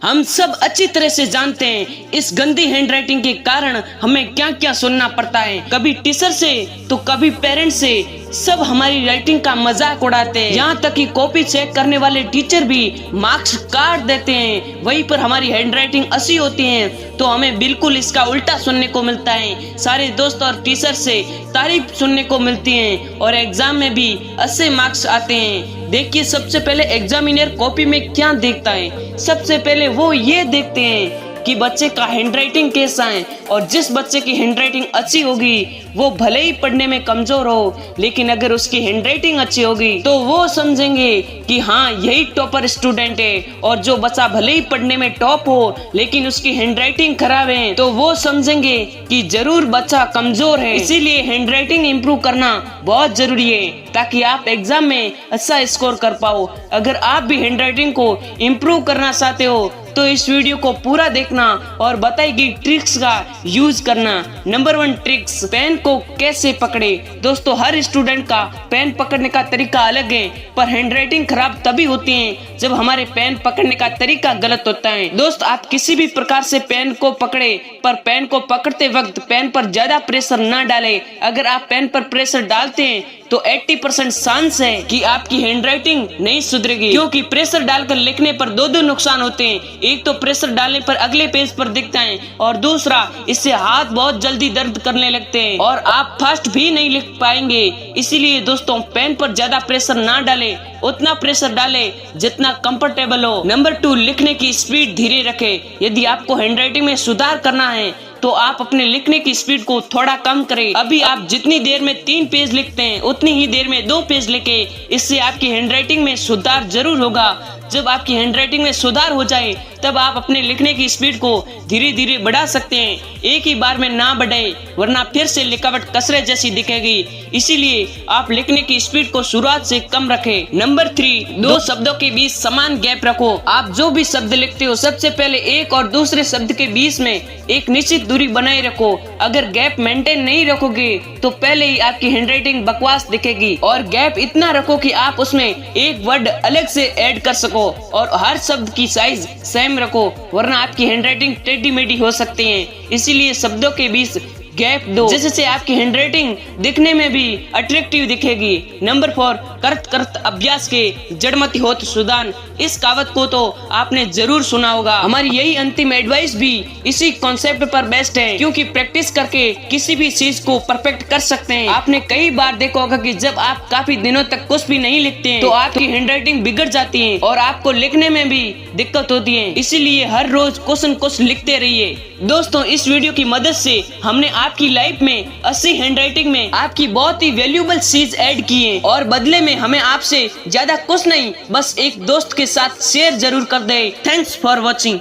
हम सब अच्छी तरह से जानते हैं इस गंदी हैंडराइटिंग के कारण हमें क्या क्या सुनना पड़ता है, कभी टीचर से तो कभी पेरेंट्स से। सब हमारी राइटिंग का मजाक उड़ाते हैं, यहाँ तक कि कॉपी चेक करने वाले टीचर भी मार्क्स काट देते हैं। वहीं पर हमारी हैंडराइटिंग अच्छी होती है तो हमें बिल्कुल इसका उल्टा सुनने को मिलता है। सारे दोस्त और टीचर से तारीफ सुनने को मिलती है और एग्जाम में भी अच्छे मार्क्स आते हैं। देखिए, सबसे पहले एग्जामिनर कॉपी में क्या देखता है। सबसे पहले वो ये देखते हैं कि बच्चे का हैंडराइटिंग कैसा है, और जिस बच्चे की हैंडराइटिंग अच्छी होगी वो भले ही पढ़ने में कमजोर हो, लेकिन अगर उसकी हैंडराइटिंग अच्छी होगी तो वो समझेंगे कि हाँ यही टॉपर स्टूडेंट है। और जो बच्चा भले ही पढ़ने में टॉप हो लेकिन उसकी हैंडराइटिंग खराब है तो वो समझेंगे कि जरूर बच्चा कमजोर है। इसीलिए हैंडराइटिंग इम्प्रूव करना बहुत जरूरी है ताकि आप एग्जाम में अच्छा स्कोर कर पाओ। अगर आप भी हैंडराइटिंग को इम्प्रूव करना चाहते हो तो इस वीडियो को पूरा देखना और बताई गई ट्रिक्स का यूज करना। नंबर 1 ट्रिक्स, पेन को कैसे पकड़े। दोस्तों, हर स्टूडेंट का पेन पकड़ने का तरीका अलग है, पर हैंडराइटिंग खराब तभी होती है जब हमारे पेन पकड़ने का तरीका गलत होता है। दोस्त, आप किसी भी प्रकार से पेन को पकड़े, पर पेन को पकड़ते वक्त पेन पर ज्यादा प्रेशर न डालें। अगर आप पेन पर प्रेशर डालते हैं तो 80% चांस है कि आपकी हैंडराइटिंग नहीं सुधरेगी, क्योंकि प्रेशर डालकर लिखने पर दो नुकसान होते हैं। एक तो प्रेशर डालने पर अगले पेज पर दिखता है, और दूसरा इससे हाथ बहुत जल्दी दर्द करने लगते हैं और आप फास्ट भी नहीं लिख पाएंगे। इसीलिए दोस्तों, पेन पर ज्यादा प्रेशर ना डालें, उतना प्रेशर डालें जितना कंफर्टेबल हो। नंबर 2, लिखने की स्पीड धीरे रखें। यदि आपको हैंडराइटिंग में सुधार करना है तो आप अपने लिखने की स्पीड को थोड़ा कम करें। अभी आप जितनी देर में 3 पेज लिखते हैं उतनी ही देर में 2 पेज लिखें। इससे आपकी हैंडराइटिंग में सुधार जरूर होगा। जब आपकी हैंडराइटिंग में सुधार हो जाए तब आप अपने लिखने की स्पीड को धीरे धीरे बढ़ा सकते हैं। एक ही बार में ना बढ़ाएं, वरना फिर से लिखावट कसरे जैसी दिखेगी। इसीलिए आप लिखने की स्पीड को शुरुआत से कम रखें। नंबर 3, 2 शब्दों के बीच समान गैप रखो। आप जो भी शब्द लिखते हो सबसे पहले एक और दूसरे शब्द के बीच में एक निश्चित दूरी बनाए रखो। अगर गैप मेंटेन नहीं रखोगे तो पहले ही आपकी हैंडराइटिंग बकवास दिखेगी। और गैप इतना रखो कि आप उसमें एक वर्ड अलग से ऐड कर सको, और हर शब्द की साइज सेम रखो, वरना आपकी हैंडराइटिंग टेढ़ी मेढ़ी हो सकती है। इसीलिए शब्दों के बीच गैप दो, जिससे आपकी हैंडराइटिंग दिखने में भी अट्रैक्टिव दिखेगी। नंबर 4, करत करत अभ्यास के जड़मति होत सुदान। इस कहावत को तो आपने जरूर सुना होगा। हमारी यही अंतिम एडवाइस भी इसी कॉन्सेप्ट पर बेस्ड है, क्योंकि प्रैक्टिस करके किसी भी चीज को परफेक्ट कर सकते हैं। आपने कई बार देखा होगा कि जब आप काफी दिनों तक कुछ भी नहीं लिखते हैं तो आपकी हैंडराइटिंग बिगड़ जाती है और आपको लिखने में भी दिक्कत होती है। इसीलिए हर रोज कुछ न कुछ लिखते रहिए। दोस्तों, इस वीडियो की मदद से हमने आपकी लाइफ में अच्छी हैंडराइटिंग में आपकी बहुत ही वैल्यूएबल चीज ऐड की है, और बदले में हमें आपसे ज्यादा कुछ नहीं, बस एक दोस्त के साथ शेयर जरूर कर दे। Thanks for watching.